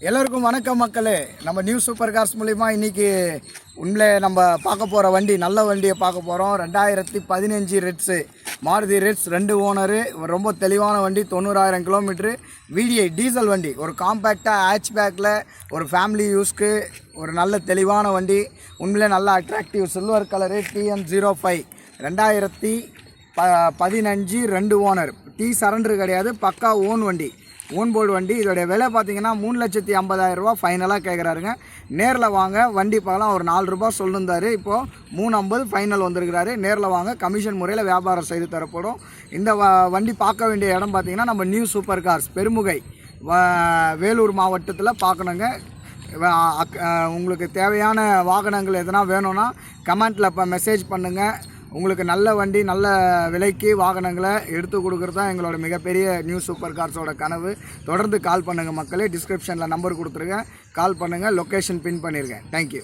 எல்லோருக்கும் வணக்கம் மக்களே. நம்ம நியூ சூப்பர் கார்ஸ் மூலிமா இன்றைக்கி உண்மையிலே நம்ம பார்க்க போகிற வண்டி நல்ல வண்டியை பார்க்க போகிறோம். 2015 ரெட்ஸு மாருதி ரெட்ஸ் 2 ஓனரு, ரொம்ப தெளிவான வண்டி, 90,000 கிலோமீட்ரு, VDI டீசல் வண்டி, ஒரு காம்பேக்டாக ஹேட்ச்பேக்கில் ஒரு ஃபேமிலி யூஸ்க்கு ஒரு நல்ல தெளிவான வண்டி. உண்மையிலே நல்ல attractive silver colour, TN05 2015 2 owner, surrender கிடையாது, பக்கா ஓன் வண்டி, ஓன் போர்டு வண்டி. இதோடைய விலை பார்த்தீங்கன்னா 3,50,000 ரூபா ஃபைனலாக கேட்குறாருங்க. நேரில் வாங்க, வண்டி பார்க்கலாம். ஒரு 4 ரூபா சொல்லியிருந்தார், இப்போது 350 ஃபைனல் வந்திருக்கிறாரு. நேரில் வாங்க, கமிஷன் முறையில் வியாபாரம் செய்து தரப்படும். இந்த வண்டி பார்க்க வேண்டிய இடம் பார்த்தீங்கன்னா நம்ம new super cars Perumugai, Vellore மாவட்டத்தில் பார்க்கணுங்க. உங்களுக்கு தேவையான வாகனங்கள் எதனா வேணும்னா கமெண்ட்டில் இப்போ மெசேஜ் பண்ணுங்கள். உங்களுக்கு நல்ல வண்டி நல்ல விலைக்கு வாகனங்களை எடுத்து கொடுக்குறது தான் எங்களோட மிகப்பெரிய நியூ சூப்பர் கார்ஸோட கனவு. தொடர்ந்து கால் பண்ணுங்கள் மக்களே. டிஸ்கிரிப்ஷனில் நம்பர் கொடுத்துருக்கேன், கால் பண்ணுங்கள், லொக்கேஷன் பின் பண்ணியிருக்கேன். தேங்க்யூ.